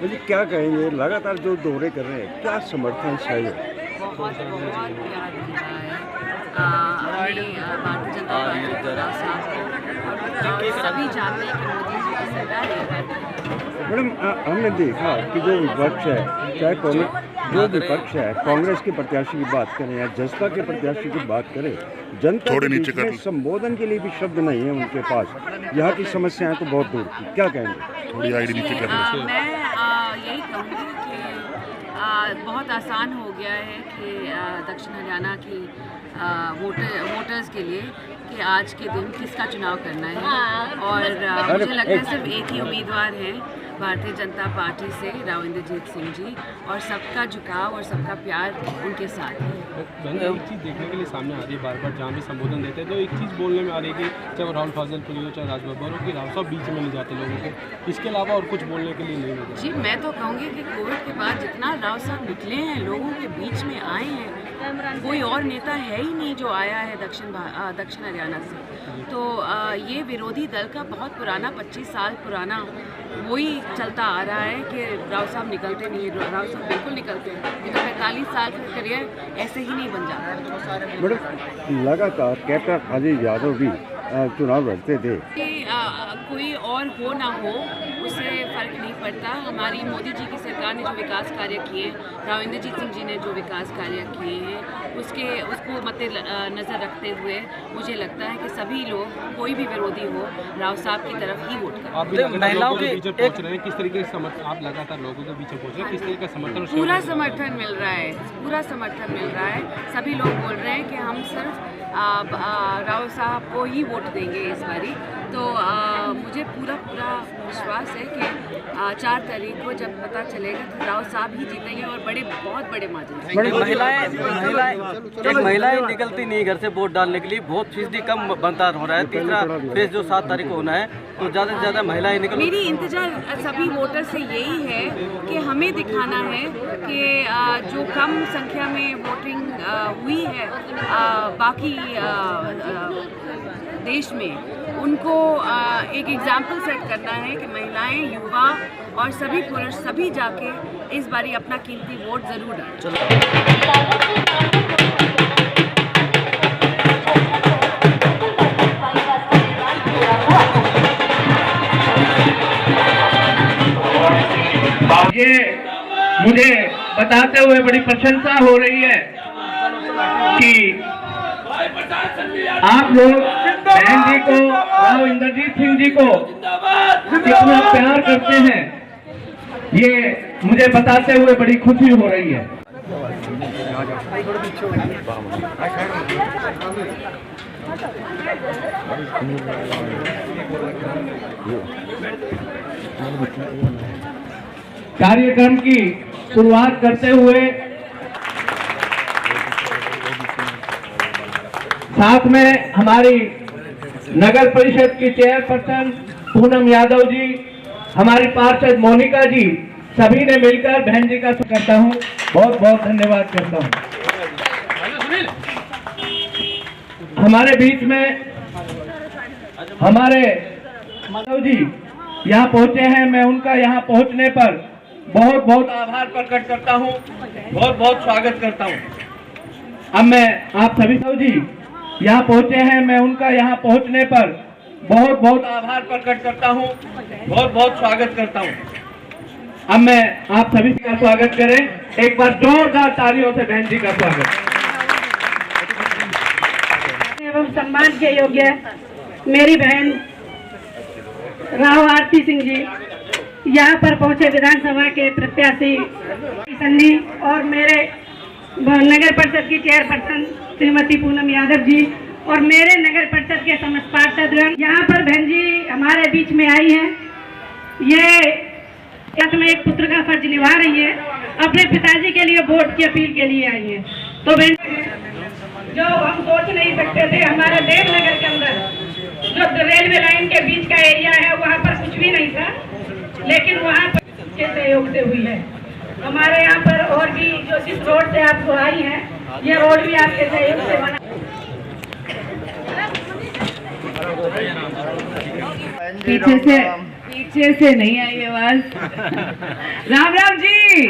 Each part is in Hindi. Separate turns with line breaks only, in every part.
मुझे क्या कहेंगे, लगातार जो दौरे कर रहे हैं, क्या समर्थन चाहिए?
बहुत बहुत प्यार मिल रहा है भारतीय जनता पार्टी को और सभी जानते हैं कि मोदी जी की सरकार है।
मैडम, हमने देखा कि जो विपक्ष है, चाहे कांग्रेस, जो विपक्ष है, कांग्रेस के प्रत्याशी की बात करें या जसपा के प्रत्याशी की बात करें, जनता के बीच में संबोधन के लिए भी शब्द नहीं है उनके पास। यहाँ की समस्याएं तो बहुत दूर की, क्या कहेंगे?
थोड़ी आईडी नीचे कर लीजिए।
मैं यही कहूँगी कि बहुत आसान हो गया है कि दक्षिण हरियाणा की वोटर्स के लिए कि आज के दिन किसका चुनाव करना है और मुझे लगता है सिर्फ एक ही उम्मीदवार है भारतीय जनता पार्टी से, राव इंद्रजीत सिंह जी, और सबका झुकाव और सबका प्यार उनके साथ है।
एक चीज़ देखने के लिए सामने आ रही है, बार बार जहाँ भी संबोधन देते हैं तो एक चीज़ बोलने में आ रही है कि चाहे वो राहुल फजलपुरी हो चाहे राजबब्बर हो, कि राव साहब बीच में नहीं जाते लोगों के, इसके अलावा और कुछ बोलने के लिए नहीं होता।
जी, मैं तो कहूँगी कि कोविड के बाद जितना राव साहब निकले हैं, लोगों के बीच में आए हैं, कोई और नेता है ही नहीं जो आया है दक्षिण हरियाणा से। तो ये विरोधी दल का बहुत पुराना 25 साल पुराना वही चलता आ रहा है कि राव साहब निकलते नहीं। राव साहब बिल्कुल निकलते हैं, ये तो 45 साल का करियर ऐसे ही नहीं बन जाता।
मैडम, लगातार कैप्टन अजय यादव भी चुनाव लड़ते थे।
कोई और हो ना हो उससे फ़र्क नहीं पड़ता। हमारी मोदी जी की सरकार ने जो विकास कार्य किए, राव इंद्रजीत सिंह जी ने जो विकास कार्य किए हैं, उसको मद्देनज़र रखते हुए मुझे लगता है कि सभी लोग, कोई भी विरोधी हो, राव साहब की तरफ ही वोट करें।
महिलाओं के बीच पहुँच रहे हैं, किस तरीके से समर्थन आप लगातार लोगों के बीच पहुँच रहे हैं, किस तरीके का समर्थन?
पूरा समर्थन मिल रहा है, पूरा समर्थन मिल रहा है। सभी लोग बोल रहे हैं कि हम सिर्फ राव साहब को ही वोट देंगे इस बारी। तो मुझे पूरा विश्वास है कि 4 तारीख को जब पता चलेगा तो राव साहब ही जीतेंगे और बहुत बड़े मार्जिन से।
महिलाएं निकलती नहीं घर से वोट डालने के लिए, बहुत फीसदी कम मतदान हो रहा है। तीसरा फेज जो 7 तारीख को होना है तो ज़्यादा से ज़्यादा महिलाएं निकल।
मेरी इंतजार सभी वोटर से यही है कि हमें दिखाना है कि जो कम संख्या में वोटिंग हुई है बाकी देश में, उनको एक एग्जाम्पल सेट करना है कि महिलाएं, युवा और सभी पुरुष सभी जाके इस बारी अपना कीमती वोट ज़रूर डालें।
ये मुझे बताते हुए बड़ी प्रशंसा हो रही है कि आप लोग बहन जी को, राव इंद्रजीत सिंह जी को कितना प्यार करते हैं, ये मुझे बताते हुए बड़ी खुशी हो रही है। कार्यक्रम की शुरुआत करते हुए साथ में हमारी नगर परिषद की चेयरपर्सन पूनम यादव जी, हमारी पार्षद मोनिका जी, सभी ने मिलकर बहन जी का स्वागत करता हूं, बहुत बहुत धन्यवाद करता हूं। हमारे बीच में हमारे माधव जी यहाँ पहुंचे हैं, मैं उनका यहाँ पहुंचने पर बहुत बहुत आभार प्रकट करता हूँ, बहुत बहुत स्वागत करता हूँ। अब मैं आप सभी जी यहाँ पहुंचे हैं, मैं उनका यहाँ पहुंचने पर बहुत बहुत आभार प्रकट करता हूँ, बहुत बहुत स्वागत करता हूँ। अब मैं आप सभी का स्वागत करें, एक बार जोरदार तालियों से बहन जी का स्वागत।
एवं सम्मान के योग्य मेरी बहन राव आरती सिंह जी यहाँ पर पहुंचे, विधानसभा के प्रत्याशी संधि और मेरे नगर परिषद की चेयरपर्सन श्रीमती पूनम यादव जी और मेरे नगर परिषद के समस्त पार्षदगण, यहाँ पर बहन जी हमारे बीच में आई हैं। ये में एक पुत्र का फर्ज निभा रही है, अपने पिताजी के लिए वोट की अपील के लिए आई हैं। तो बहन, जो हम सोच नहीं सकते थे, हमारे देवनगर के अंदर जो रेलवे लाइन के बीच का एरिया है वहाँ पर कुछ भी नहीं था, लेकिन वहाँ पर के सहयोग से हुई है। हमारे यहाँ पर और भी जो जिस रोड से आपको आई है, ये रोड भी आपके सहयोग से बना। पीछे से पीछे से नहीं आई आवाज। राम राम जी।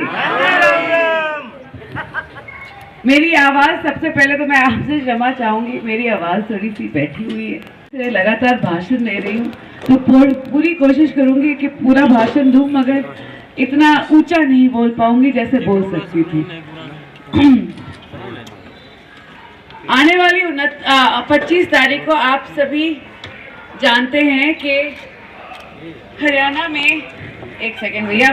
मेरी आवाज, सबसे पहले तो मैं आपसे क्षमा चाहूंगी, मेरी आवाज थोड़ी सी बैठी हुई है, लगातार भाषण ले रही हूँ, तो पूरी कोशिश करूंगी कि पूरा भाषण दूं, मगर इतना ऊंचा नहीं बोल पाऊंगी जैसे बोल सकती थी। आने वाली 25 तारीख को आप सभी जानते हैं कि हरियाणा में, एक सेकेंड भैया,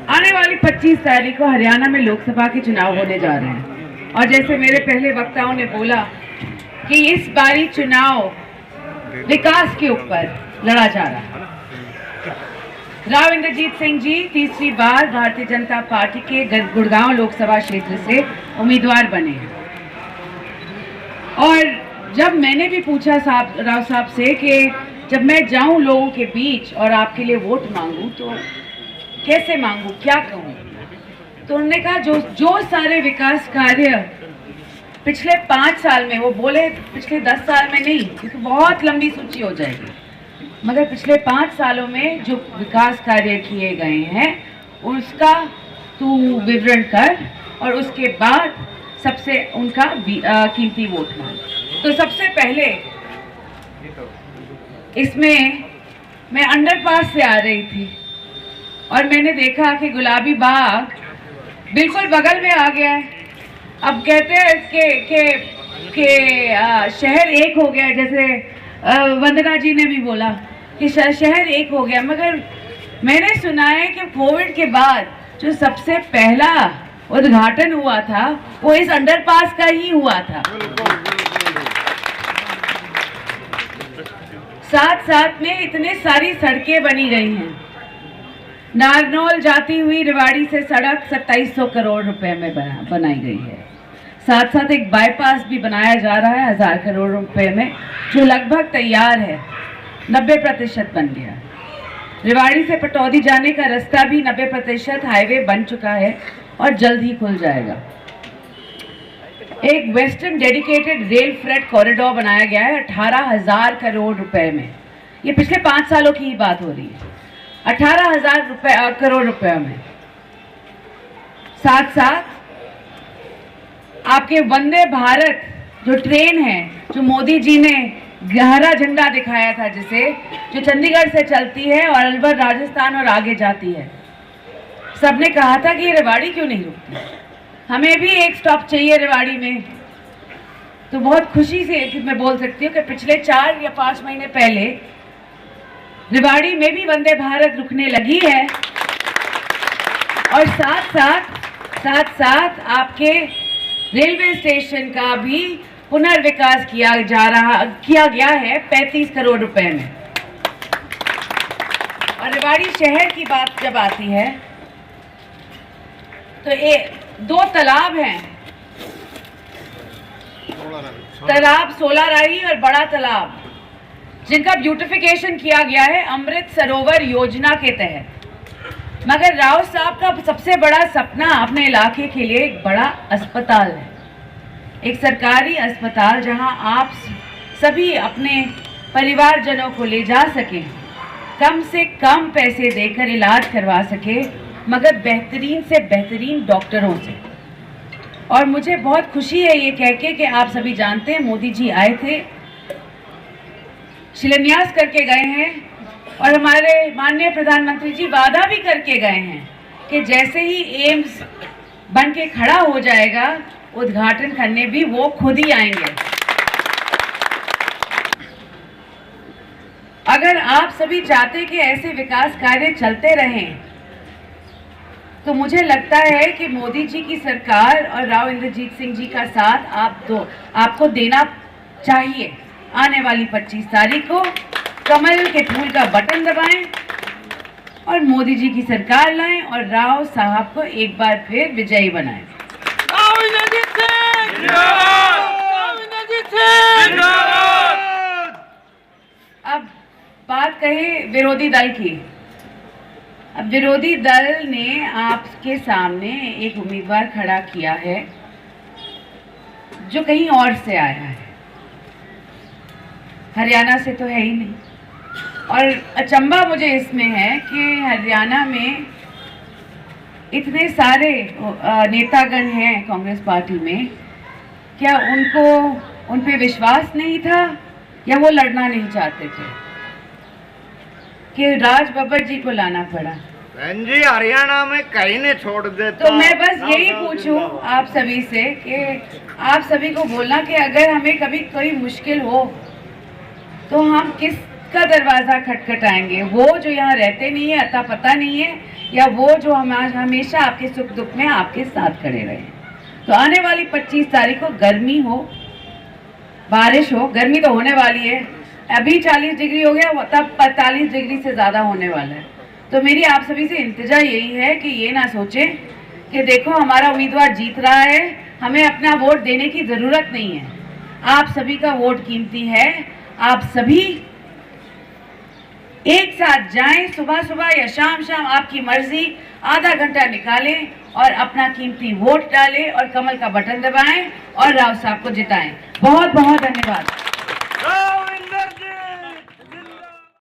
आने वाली 25 तारीख को हरियाणा में लोकसभा के चुनाव होने जा रहे हैं, और जैसे मेरे पहले वक्ताओं ने बोला कि इस बारी चुनाव विकास के ऊपर लड़ा जा रहा है। राव इंद्रजीत सिंह जी तीसरी बार भारतीय जनता पार्टी के गुड़गांव लोकसभा क्षेत्र से उम्मीदवार बने हैं, और जब मैंने भी पूछा राव साहब से कि जब मैं जाऊं लोगों के बीच और आपके लिए वोट मांगूं तो कैसे मांगूं, क्या कहूं, तो उन्होंने कहा जो सारे विकास कार्य पिछले 5 साल में, वो बोले पिछले 10 साल में नहीं, क्योंकि बहुत लंबी सूची हो जाएगी, मगर पिछले 5 सालों में जो विकास कार्य किए गए हैं उसका तू विवरण कर, और उसके बाद सबसे उनका कीमती वोट मांग। तो सबसे पहले इसमें मैं अंडरपास से आ रही थी और मैंने देखा कि गुलाबी बाग बिल्कुल बगल में आ गया है। अब कहते हैं कि शहर एक हो गया, जैसे वंदना जी ने भी बोला कि शहर एक हो गया, मगर मैंने सुना है कि कोविड के बाद जो सबसे पहला उद्घाटन हुआ था वो इस अंडरपास का ही हुआ था। साथ साथ में इतने सारी सड़कें बनी गई हैं। नारनौल जाती हुई रेवाड़ी से सड़क 2700 करोड़ रुपए में बनाई गई है। साथ साथ एक बाईपास भी बनाया जा रहा है 1000 करोड़ रुपए में, जो लगभग तैयार है, 90% बन गया। रेवाड़ी से पटौदी जाने का रास्ता भी 90% हाईवे बन चुका है और जल्द ही खुल जाएगा। एक western dedicated rail freight corridor बनाया गया है 18,000 करोड़ रुपए में। ये पिछले 5 सालों की ही बात हो रही है, 18,000 करोड़ रुपए में। साथ साथ आपके वंदे भारत जो ट्रेन है, जो मोदी जी ने गहरा झंडा दिखाया था, जिसे जो चंडीगढ़ से चलती है और अलवर राजस्थान और आगे जाती है, सबने कहा था कि ये रेवाड़ी क्यों नहीं रुकती, हमें भी एक स्टॉप चाहिए रेवाड़ी में। तो बहुत खुशी से मैं बोल सकती हूँ कि पिछले 4 या 5 महीने पहले रेवाड़ी में भी वंदे भारत रुकने लगी है, और साथ साथ आपके रेलवे स्टेशन का भी पुनर्विकास किया गया है 35 करोड़ रुपए में। और रेवाड़ी शहर की बात जब आती है तो 2 तालाब हैं, तालाब सोलाराही और बड़ा तालाब, जिनका ब्यूटिफिकेशन किया गया है अमृत सरोवर योजना के तहत। मगर राव साहब का सबसे बड़ा सपना अपने इलाके के लिए एक बड़ा अस्पताल है, एक सरकारी अस्पताल जहां आप सभी अपने परिवारजनों को ले जा सकें, कम से कम पैसे देकर इलाज करवा सके, मगर बेहतरीन से बेहतरीन डॉक्टरों से। और मुझे बहुत खुशी है ये कह के कि आप सभी जानते हैं मोदी जी आए थे, शिलान्यास करके गए हैं, और हमारे माननीय प्रधानमंत्री जी वादा भी करके गए हैं कि जैसे ही एम्स बन के खड़ा हो जाएगा, उद्घाटन करने भी वो खुद ही आएंगे। अगर आप सभी चाहते कि ऐसे विकास कार्य चलते रहें, तो मुझे लगता है कि मोदी जी की सरकार और राव इंद्रजीत सिंह जी का साथ आपको देना चाहिए। आने वाली 25 तारीख को कमल के फूल का बटन दबाएं और मोदी जी की सरकार लाएं और राव साहब को एक बार फिर विजयी बनाएं। अब बात कहें विरोधी दल की। अब विरोधी दल ने आपके सामने एक उम्मीदवार खड़ा किया है जो कहीं और से आया है, हरियाणा से तो है ही नहीं।
और अचंभा मुझे इसमें है कि हरियाणा में इतने सारे नेतागण हैं कांग्रेस पार्टी में, क्या उनको उन पे विश्वास नहीं था या वो लड़ना नहीं चाहते थे कि राज बब्बर जी को लाना पड़ा?
बहन जी हरियाणा में कहीं ने छोड़ दे
तो मैं बस यही पूछूं आप सभी से कि आप सभी को बोलना कि अगर हमें कभी कोई मुश्किल हो तो हम किसका दरवाज़ा खटखटाएंगे? वो जो यहाँ रहते नहीं है, अता पता नहीं है, या वो जो हमेशा आपके सुख दुख में आपके साथ खड़े रहे? तो आने वाली 25 तारीख को गर्मी हो, बारिश हो, गर्मी तो होने वाली है, अभी 40 डिग्री हो गया, तब 45 डिग्री से ज़्यादा होने वाला है। तो मेरी आप सभी से इंतजा यही है कि ये ना सोचें कि देखो हमारा उम्मीदवार जीत रहा है, हमें अपना वोट देने की ज़रूरत नहीं है। आप सभी का वोट कीमती है। आप सभी एक साथ जाएं, सुबह सुबह या शाम शाम, आपकी मर्जी, आधा घंटा निकालें और अपना कीमती वोट डालें और कमल का बटन दबाएं और राव साहब को जिताएं। बहुत बहुत धन्यवाद।